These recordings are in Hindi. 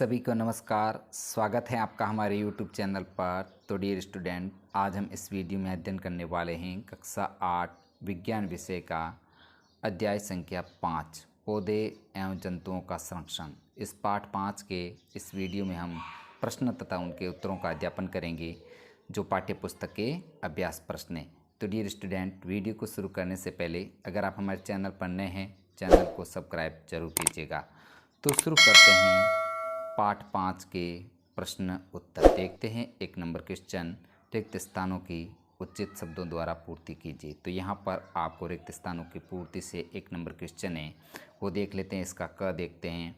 सभी को नमस्कार। स्वागत है आपका हमारे YouTube चैनल पर। तो डियर स्टूडेंट, आज हम इस वीडियो में अध्ययन करने वाले हैं कक्षा 8 विज्ञान विषय का अध्याय संख्या 5 पौधे एवं जंतुओं का संरक्षण। इस पाठ 5 के इस वीडियो में हम प्रश्न तथा उनके उत्तरों का अध्यापन करेंगे जो पाठ्य पुस्तक के अभ्यास प्रश्न हैं। तो डियर स्टूडेंट, वीडियो को शुरू करने से पहले अगर आप हमारे चैनल पर नए हैं, चैनल को सब्सक्राइब जरूर कीजिएगा। तो शुरू करते हैं पाठ 5 के प्रश्न उत्तर। देखते हैं 1 नंबर क्वेश्चन, रिक्त स्थानों की उचित शब्दों द्वारा पूर्ति कीजिए। तो यहाँ पर आपको रिक्त स्थानों की पूर्ति से 1 नंबर क्वेश्चन है वो देख लेते हैं। इसका क देखते हैं।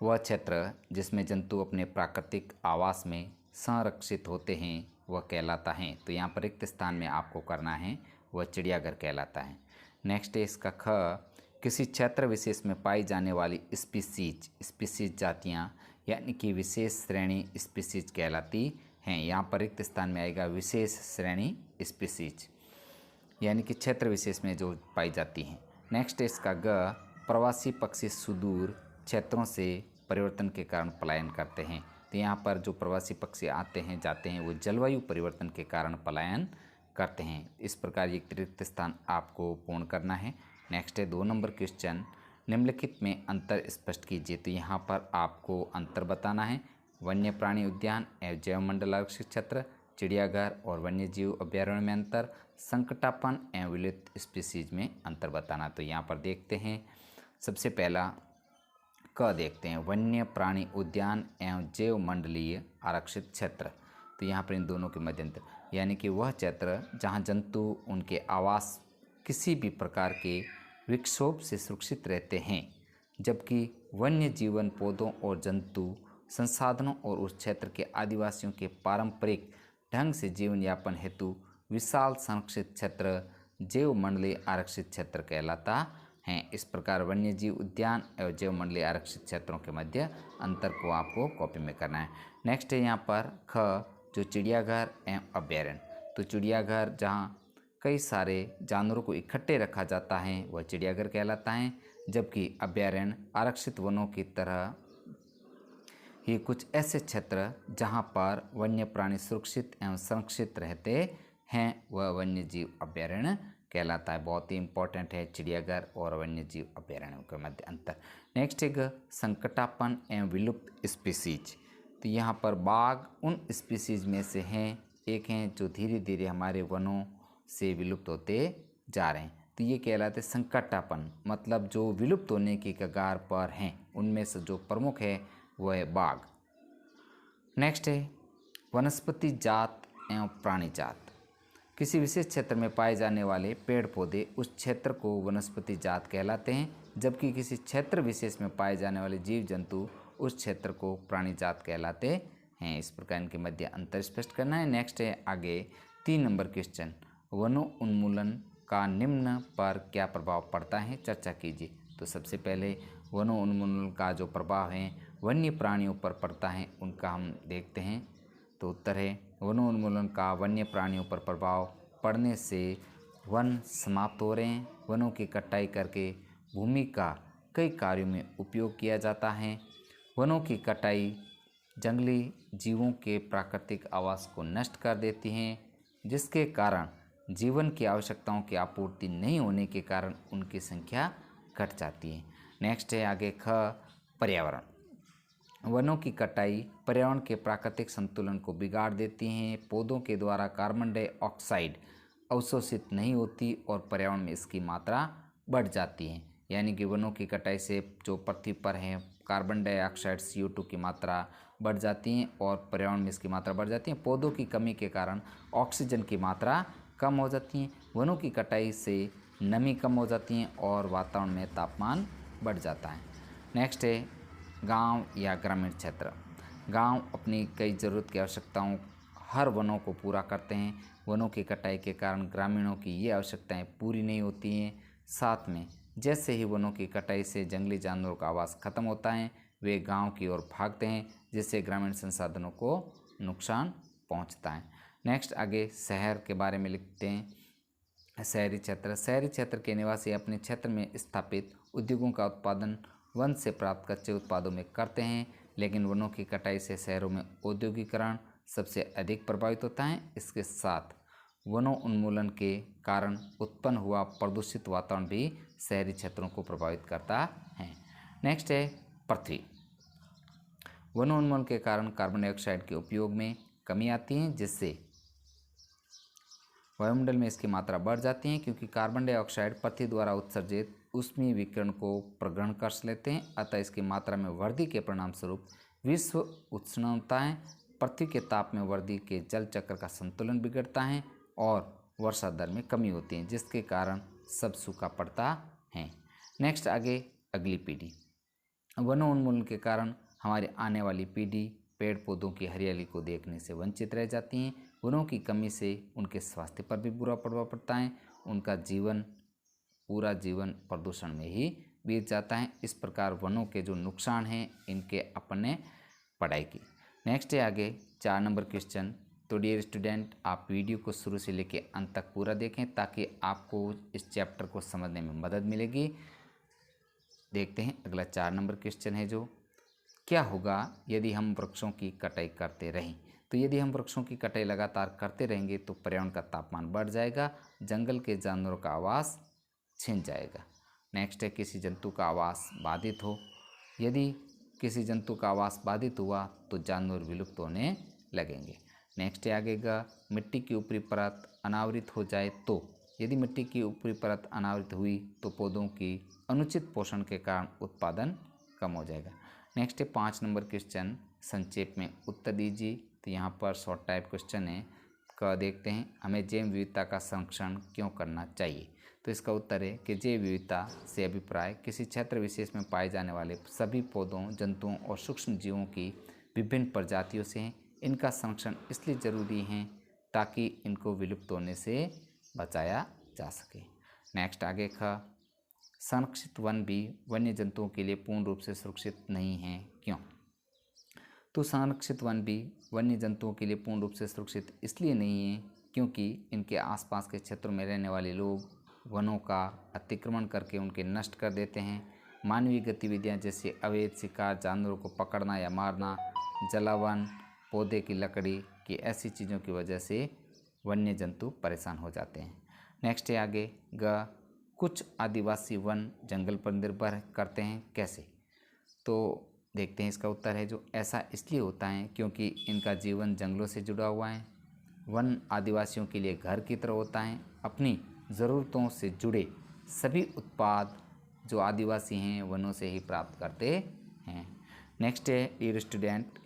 वह क्षेत्र जिसमें जंतु अपने प्राकृतिक आवास में संरक्षित होते हैं वह कहलाता है। तो यहाँ पर रिक्त स्थान में आपको करना है वह चिड़ियाघर कहलाता है। नेक्स्ट है इसका ख, किसी क्षेत्र विशेष में पाई जाने वाली स्पीसीज जातियाँ यानी कि विशेष श्रेणी स्पीसीज कहलाती हैं। यहाँ पर रिक्त स्थान में आएगा विशेष श्रेणी स्पीसीज यानी कि क्षेत्र विशेष में जो पाई जाती हैं। नेक्स्ट है इसका ग, प्रवासी पक्षी सुदूर क्षेत्रों से परिवर्तन के कारण पलायन करते हैं। तो यहाँ पर जो प्रवासी पक्षी आते हैं जाते हैं वो जलवायु परिवर्तन के कारण पलायन करते हैं। इस प्रकार ये रिक्त स्थान आपको पूर्ण करना है। नेक्स्ट है 2 नंबर क्वेश्चन, निम्नलिखित में अंतर स्पष्ट कीजिए। तो यहाँ पर आपको अंतर बताना है। वन्य प्राणी उद्यान एवं जैव मंडल आरक्षित क्षेत्र, चिड़ियाघर और वन्य जीव अभ्यारण्य में अंतर, संकटापन एवं विलुप्त स्पीसीज में अंतर बताना। तो यहाँ पर देखते हैं सबसे पहला क देखते हैं, वन्य प्राणी उद्यान एवं जैव मंडलीय आरक्षित क्षेत्र। तो यहाँ पर इन दोनों के मध्य अंतर यानी कि वह क्षेत्र जहाँ जंतु उनके आवास किसी भी प्रकार के विक्षोभ से सुरक्षित रहते हैं, जबकि वन्य जीवन पौधों और जंतु संसाधनों और उस क्षेत्र के आदिवासियों के पारंपरिक ढंग से जीवन यापन हेतु विशाल संरक्षित क्षेत्र जैव मंडलीय आरक्षित क्षेत्र कहलाता है। इस प्रकार वन्य जीव उद्यान एवं जैव मंडलीय आरक्षित क्षेत्रों के मध्य अंतर को आपको कॉपी में करना है। नेक्स्ट है यहाँ पर ख, जो चिड़ियाघर एवं अभ्यारण्य। तो चिड़ियाघर जहाँ कई सारे जानवरों को इकट्ठे रखा जाता है वह चिड़ियाघर कहलाता है, जबकि अभ्यारण्य आरक्षित वनों की तरह ही कुछ ऐसे क्षेत्र जहां पर वन्य प्राणी सुरक्षित एवं संरक्षित रहते हैं वह वन्य जीव अभ्यारण्य कहलाता है। बहुत ही इंपॉर्टेंट है चिड़ियाघर और वन्य जीव अभ्यारण्यों के मध्य अंतर। नेक्स्ट है संकटापन एवं विलुप्त स्पीसीज। तो यहाँ पर बाघ उन स्पीसीज में से हैं एक हैं जो धीरे धीरे हमारे वनों से विलुप्त होते जा रहे हैं। तो ये कहलाते संकटापन, मतलब जो विलुप्त होने की कगार पर हैं। उनमें से जो प्रमुख है वह है बाघ। नेक्स्ट है वनस्पति जात एवं प्राणी जात। किसी विशेष क्षेत्र में पाए जाने वाले पेड़ पौधे उस क्षेत्र को वनस्पति जात कहलाते हैं, जबकि किसी क्षेत्र विशेष में पाए जाने वाले जीव जंतु उस क्षेत्र को प्राणी जात कहलाते हैं। इस प्रकार इनके मध्य अंतर स्पष्ट करना है। नेक्स्ट है आगे 3 नंबर क्वेश्चन, वनों उन्मूलन का निम्न पर क्या प्रभाव पड़ता है, चर्चा कीजिए। तो सबसे पहले वनों उन्मूलन का जो प्रभाव है वन्य प्राणियों पर पड़ता है उनका हम देखते हैं। तो उत्तर है वनों उन्मूलन का वन्य प्राणियों पर प्रभाव पड़ने से वन समाप्त हो रहे हैं। वनों की कटाई करके भूमि का कई कार्यों में उपयोग किया जाता है। वनों की कटाई जंगली जीवों के प्राकृतिक आवास को नष्ट कर देती हैं, जिसके कारण जीवन की आवश्यकताओं की आपूर्ति नहीं होने के कारण उनकी संख्या घट जाती है। नेक्स्ट है आगे ख, पर्यावरण। वनों की कटाई पर्यावरण के प्राकृतिक संतुलन को बिगाड़ देती हैं। पौधों के द्वारा कार्बन डाइऑक्साइड अवशोषित नहीं होती और पर्यावरण में इसकी मात्रा बढ़ जाती है। यानी कि वनों की कटाई से जो पृथ्वी पर है कार्बन डाइऑक्साइड CO2 की मात्रा बढ़ जाती है और पर्यावरण में इसकी मात्रा बढ़ जाती है। पौधों की कमी के कारण ऑक्सीजन की मात्रा कम हो जाती है। वनों की कटाई से नमी कम हो जाती है और वातावरण में तापमान बढ़ जाता है। नेक्स्ट है गांव या ग्रामीण क्षेत्र। गांव अपनी कई ज़रूरत की आवश्यकताओं हर वनों को पूरा करते हैं। वनों की कटाई के कारण ग्रामीणों की ये आवश्यकताएं पूरी नहीं होती हैं। साथ में जैसे ही वनों की कटाई से जंगली जानवरों का आवास खत्म होता है वे गांव की ओर भागते हैं, जिससे ग्रामीण संसाधनों को नुकसान पहुंचता है। नेक्स्ट आगे शहर के बारे में लिखते हैं। शहरी क्षेत्र। शहरी क्षेत्र के निवासी अपने क्षेत्र में स्थापित उद्योगों का उत्पादन वन से प्राप्त कच्चे उत्पादों में करते हैं। लेकिन वनों की कटाई से शहरों में औद्योगिकरण सबसे अधिक प्रभावित होता है। इसके साथ वनों उन्मूलन के कारण उत्पन्न हुआ प्रदूषित वातावरण भी शहरी क्षेत्रों को प्रभावित करता है। नेक्स्ट है पृथ्वी। वनोन्मूलन के कारण कार्बन डाइऑक्साइड के उपयोग में कमी आती है, जिससे वायुमंडल में इसकी मात्रा बढ़ जाती है, क्योंकि कार्बन डाइऑक्साइड पृथ्वी द्वारा उत्सर्जित ऊष्मीय विकिरण को प्रग्रहण कर लेते हैं। अतः इसकी मात्रा में वृद्धि के परिणाम स्वरूप विश्व उष्ण होता है। पृथ्वी के ताप में वृद्धि के जल चक्र का संतुलन बिगड़ता है और वर्षा दर में कमी होती है, जिसके कारण सब सूखा पड़ता है। नेक्स्ट आगे अगली पीढ़ी। वनोन्मूलन के कारण हमारी आने वाली पीढ़ी पेड़ पौधों की हरियाली को देखने से वंचित रह जाती हैं। वनों की कमी से उनके स्वास्थ्य पर भी बुरा प्रभाव पड़ता है। उनका पूरा जीवन प्रदूषण में ही बीत जाता है। इस प्रकार वनों के जो नुकसान हैं इनके अपन ने पढ़ाई की। नेक्स्ट है आगे 4 नंबर क्वेश्चन। तो डियर स्टूडेंट, आप वीडियो को शुरू से लेकर अंत तक पूरा देखें ताकि आपको इस चैप्टर को समझने में मदद मिलेगी। देखते हैं अगला 4 नंबर क्वेश्चन है जो, क्या होगा यदि हम वृक्षों की कटाई करते रहें। तो यदि हम वृक्षों की कटाई लगातार करते रहेंगे तो पर्यावरण का तापमान बढ़ जाएगा, जंगल के जानवरों का आवास छिन जाएगा। नेक्स्ट है किसी जंतु का आवास बाधित हो। यदि किसी जंतु का आवास बाधित हुआ तो जानवर विलुप्त होने लगेंगे। नेक्स्ट है आगेगा मिट्टी की ऊपरी परत अनावृत हो जाए तो। यदि मिट्टी की ऊपरी परत अनावृत हुई तो पौधों की अनुचित पोषण के कारण उत्पादन कम हो जाएगा। नेक्स्ट है 5 नंबर क्वेश्चन, संक्षेप में उत्तर दीजिए। तो यहाँ पर शॉर्ट टाइप क्वेश्चन है का देखते हैं, हमें जैव विविधता का संरक्षण क्यों करना चाहिए। तो इसका उत्तर है कि जैव विविधता से अभिप्राय किसी क्षेत्र विशेष में पाए जाने वाले सभी पौधों, जंतुओं और सूक्ष्म जीवों की विभिन्न प्रजातियों से हैं। इनका संरक्षण इसलिए जरूरी है ताकि इनको विलुप्त होने से बचाया जा सके। नेक्स्ट आगे का, संरक्षित वन भी वन्य जंतुओं के लिए पूर्ण रूप से सुरक्षित नहीं है, क्यों। तो संरक्षित वन भी वन्य जंतुओं के लिए पूर्ण रूप से सुरक्षित इसलिए नहीं है क्योंकि इनके आसपास के क्षेत्रों में रहने वाले लोग वनों का अतिक्रमण करके उनके नष्ट कर देते हैं। मानवीय गतिविधियां जैसे अवैध शिकार, जानवरों को पकड़ना या मारना, जलावन, पौधे की लकड़ी की ऐसी चीज़ों की वजह से वन्य जंतु परेशान हो जाते हैं। नेक्स्ट है आगे कुछ आदिवासी वन जंगल पर निर्भर करते हैं, कैसे। तो देखते हैं इसका उत्तर है जो, ऐसा इसलिए होता है क्योंकि इनका जीवन जंगलों से जुड़ा हुआ है। वन आदिवासियों के लिए घर की तरह होता है। अपनी ज़रूरतों से जुड़े सभी उत्पाद जो आदिवासी हैं वनों से ही प्राप्त करते हैं। नेक्स्ट है डियर स्टूडेंट,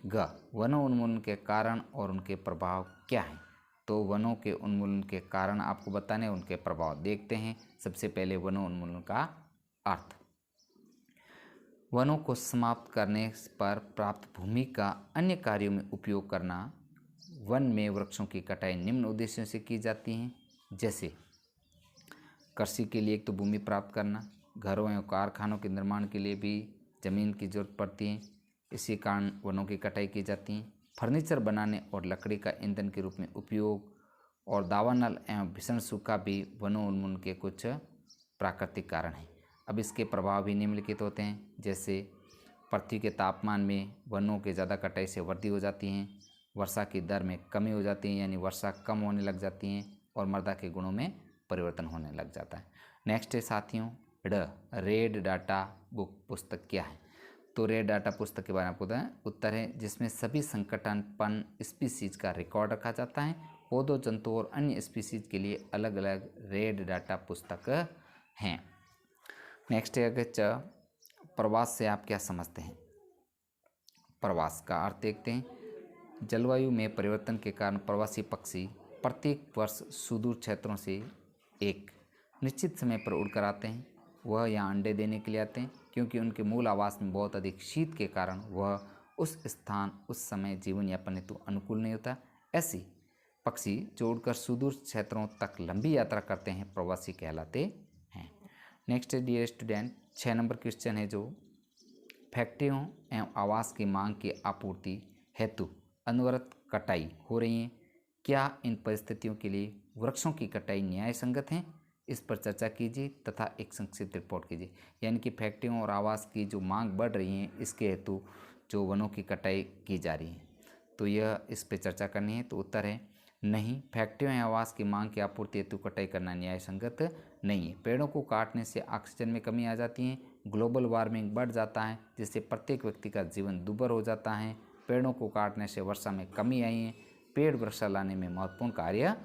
वनों उन्मूलन के कारण और उनके प्रभाव क्या हैं। तो वनों के उन्मूलन के कारण आपको बताने, उनके प्रभाव देखते हैं। सबसे पहले वनों उन्मूलन का अर्थ। वनों को समाप्त करने पर प्राप्त भूमि का अन्य कार्यों में उपयोग करना। वन में वृक्षों की कटाई निम्न उद्देश्यों से की जाती है, जैसे कृषि के लिए एक तो भूमि प्राप्त करना, घरों एवं कारखानों के निर्माण के लिए भी जमीन की जरूरत पड़ती है, इसी कारण वनों की कटाई की जाती है। फर्नीचर बनाने और लकड़ी का ईंधन के रूप में उपयोग और दावानल एवं भीषण सूखा भी वनों उन्मूलन के कुछ प्राकृतिक कारण हैं। अब इसके प्रभाव भी निम्नलिखित होते हैं, जैसे पृथ्वी के तापमान में वनों के ज़्यादा कटाई से वृद्धि हो जाती है, वर्षा की दर में कमी हो जाती है यानी वर्षा कम होने लग जाती है, और मृदा के गुणों में परिवर्तन होने लग जाता है। नेक्स्ट है साथियों, रेड डाटा बुक पुस्तक क्या है। तो रेड डाटा पुस्तक के बारे में आपको बताएं, उत्तर है जिसमें सभी संकटापन्न स्पीसीज का रिकॉर्ड रखा जाता है। पौधों, जंतुओं और अन्य स्पीसीज के लिए अलग अलग रेड डाटा पुस्तक हैं। नेक्स्ट है अगर प्रवास से आप क्या समझते हैं। प्रवास का अर्थ देखते हैं। जलवायु में परिवर्तन के कारण प्रवासी पक्षी प्रत्येक वर्ष सुदूर क्षेत्रों से एक निश्चित समय पर उड़कर आते हैं। वह यहाँ अंडे देने के लिए आते हैं, क्योंकि उनके मूल आवास में बहुत अधिक शीत के कारण वह उस स्थान उस समय जीवन यापन हेतु अनुकूल नहीं होता। ऐसी पक्षी जो उड़कर सुदूर क्षेत्रों तक लंबी यात्रा करते हैं प्रवासी कहलाते हैं। Next dear student, 6 number question है जो, फैक्ट्रियों एवं आवास की मांग की आपूर्ति हेतु अनवरत कटाई हो रही है। क्या इन परिस्थितियों के लिए वृक्षों की कटाई न्याय संगत है। इस पर चर्चा कीजिए तथा एक संक्षिप्त रिपोर्ट कीजिए। यानी कि फैक्ट्रियों और आवास की जो मांग बढ़ रही है, इसके हेतु जो वनों की कटाई की जा रही है। तो यह इस पे चर्चा करनी है। तो उत्तर है नहीं, फैक्ट्रियों या आवास की मांग की आपूर्ति हेतु कटाई करना न्याय संगत नहीं है। पेड़ों को काटने से ऑक्सीजन में कमी आ जाती है, ग्लोबल वार्मिंग बढ़ जाता है, जिससे प्रत्येक व्यक्ति का जीवन दुर्भर हो जाता है। पेड़ों को काटने से वर्षा में कमी आई है। पेड़ वर्षा लाने में महत्वपूर्ण कार्य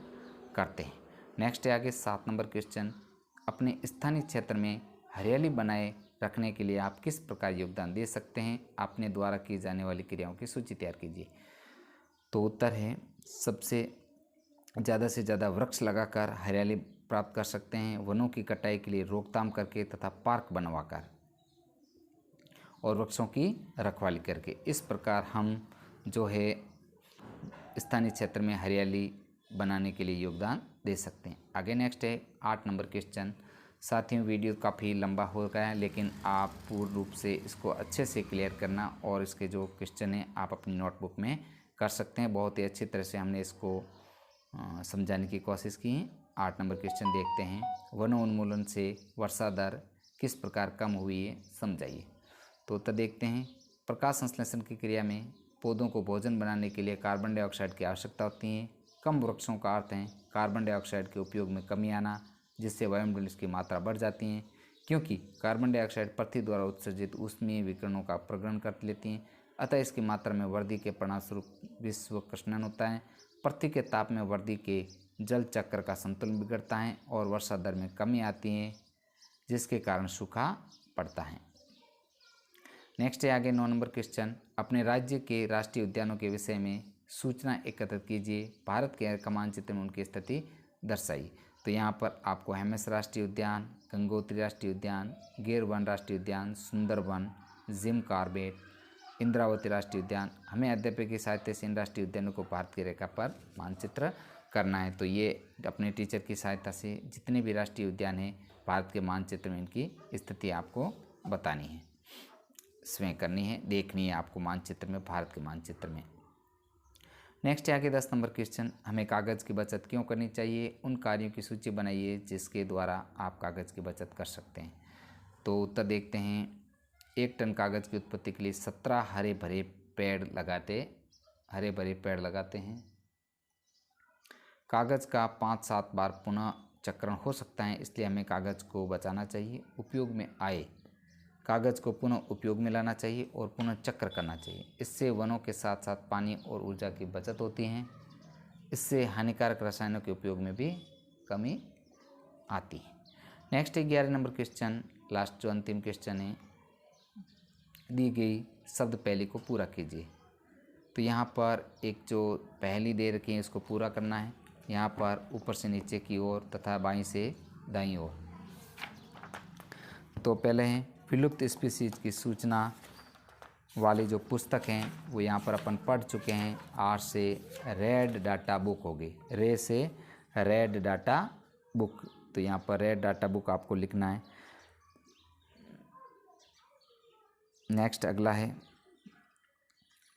करते हैं। नेक्स्ट है आगे 7 नंबर क्वेश्चन, अपने स्थानीय क्षेत्र में हरियाली बनाए रखने के लिए आप किस प्रकार योगदान दे सकते हैं? अपने द्वारा की जाने वाली क्रियाओं की सूची तैयार कीजिए। तो उत्तर है सबसे ज़्यादा से ज़्यादा वृक्ष लगाकर हरियाली प्राप्त कर सकते हैं, वनों की कटाई के लिए रोकथाम करके तथा पार्क बनवाकर और वृक्षों की रखवाली करके। इस प्रकार हम जो है स्थानीय क्षेत्र में हरियाली बनाने के लिए योगदान दे सकते हैं। आगे नेक्स्ट है 8 नंबर क्वेश्चन। साथियों, वीडियो काफ़ी लंबा हो गया है, लेकिन आप पूर्ण रूप से इसको अच्छे से क्लियर करना और इसके जो क्वेश्चन हैं आप अपनी नोटबुक में कर सकते हैं। बहुत ही अच्छी तरह से हमने इसको समझाने की कोशिश की है। 8 नंबर क्वेश्चन देखते हैं, वनोन्मूलन से वर्षा दर किस प्रकार कम हुई है, समझाइए। तो उत्तर देखते हैं, प्रकाश संश्लेषण की क्रिया में पौधों को भोजन बनाने के लिए कार्बन डाइऑक्साइड की आवश्यकता होती है। कम वृक्षों का अर्थ है कार्बन डाइऑक्साइड के उपयोग में कमी आना, जिससे वायुमंडल की मात्रा बढ़ जाती है, क्योंकि कार्बन डाइऑक्साइड पृथ्वी द्वारा उत्सर्जित ऊष्मीय विकिरणों का प्रग्रहण कर लेती हैं। अतः इसकी मात्रा में वृद्धि के परिणामस्वरूप विश्व कृष्णन होता है। पृथ्वी के ताप में वृद्धि के जल चक्र का संतुलन बिगड़ता है और वर्षा दर में कमी आती है, जिसके कारण सूखा पड़ता है। नेक्स्ट है आगे 9 नंबर क्वेश्चन, अपने राज्य के राष्ट्रीय उद्यानों के विषय में सूचना एकत्रित कीजिए। भारत के मानचित्र में उनकी स्थिति दर्शाइए। तो यहाँ पर आपको हेमस राष्ट्रीय उद्यान, गंगोत्री राष्ट्रीय उद्यान, गिर वन राष्ट्रीय उद्यान, सुंदरवन, जिम कॉर्बेट, इंद्रावती राष्ट्रीय उद्यान, हमें अध्यापक की सहायता से इन राष्ट्रीय उद्यानों को भारत की रेखा पर मानचित्र करना है। तो ये अपने टीचर की सहायता से जितने भी राष्ट्रीय उद्यान हैं भारत के मानचित्र में इनकी स्थिति आपको बतानी है, स्वयं करनी है, देखनी है आपको मानचित्र में, भारत के मानचित्र में। नेक्स्ट है आगे 10 नंबर क्वेश्चन, हमें कागज़ की बचत क्यों करनी चाहिए? उन कार्यों की सूची बनाइए जिसके द्वारा आप कागज़ की बचत कर सकते हैं। तो उत्तर देखते हैं, 1 टन कागज़ की उत्पत्ति के लिए 17 हरे भरे पेड़ लगाते हैं। कागज़ का 5-7 बार पुनः चक्रण हो सकता है, इसलिए हमें कागज़ को बचाना चाहिए। उपयोग में आए कागज़ को पुनः उपयोग में लाना चाहिए और पुनः चक्र करना चाहिए। इससे वनों के साथ साथ पानी और ऊर्जा की बचत होती है। इससे हानिकारक रसायनों के उपयोग में भी कमी आती है। नेक्स्ट है 11 नंबर क्वेश्चन, लास्ट जो अंतिम क्वेश्चन है, दी गई शब्द पहली को पूरा कीजिए। तो यहाँ पर एक जो पहली दे रखी है इसको पूरा करना है, यहाँ पर ऊपर से नीचे की ओर तथा बाईं से दाईं ओर। तो पहले हैं विलुप्त स्पीसीज की सूचना वाली जो पुस्तक हैं वो यहाँ पर अपन पढ़ चुके हैं। आर से रेड डाटा बुक होगी, रे से रेड डाटा बुक। तो यहाँ पर रेड डाटा बुक आपको लिखना है। नेक्स्ट अगला है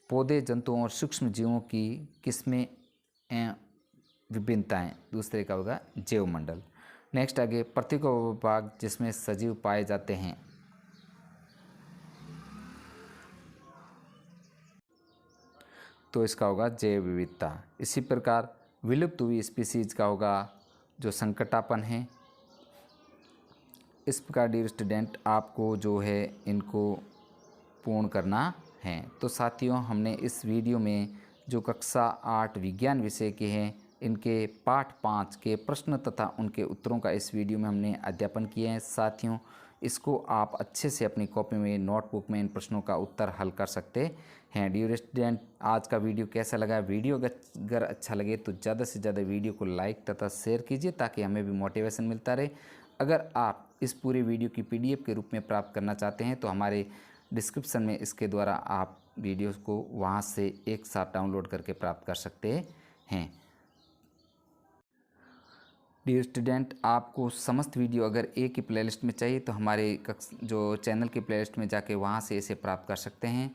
पौधे, जंतुओं और सूक्ष्म जीवों की किस्में विभिन्नताएं, दूसरे का होगा जैवमंडल। नेक्स्ट आगे प्रत्येक विभाग जिसमें सजीव पाए जाते हैं। तो इसका होगा जैव विविधता। इसी प्रकार विलुप्त हुई स्पीसीज का होगा जो संकटापन है। इस प्रकार डियर स्टूडेंट आपको जो है इनको पूर्ण करना है। तो साथियों, हमने इस वीडियो में जो कक्षा 8 विज्ञान विषय के हैं इनके पाठ 5 के प्रश्न तथा उनके उत्तरों का इस वीडियो में हमने अध्यापन किए हैं। साथियों, इसको आप अच्छे से अपनी कॉपी में, नोटबुक में इन प्रश्नों का उत्तर हल कर सकते हैं। डियर स्टूडेंट, आज का वीडियो कैसा लगा? वीडियो अगर अच्छा लगे तो ज़्यादा से ज़्यादा वीडियो को लाइक तथा शेयर कीजिए ताकि हमें भी मोटिवेशन मिलता रहे। अगर आप इस पूरे वीडियो की PDF के रूप में प्राप्त करना चाहते हैं तो हमारे डिस्क्रिप्शन में इसके द्वारा आप वीडियो को वहां से एक साथ डाउनलोड करके प्राप्त कर सकते हैं। डियर स्टूडेंट, आपको समस्त वीडियो अगर एक ही प्लेलिस्ट में चाहिए तो हमारे जो चैनल की प्लेलिस्ट में जाके वहां से इसे प्राप्त कर सकते हैं।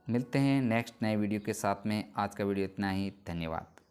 मिलते हैं नेक्स्ट नए वीडियो के साथ में। आज का वीडियो इतना ही, धन्यवाद।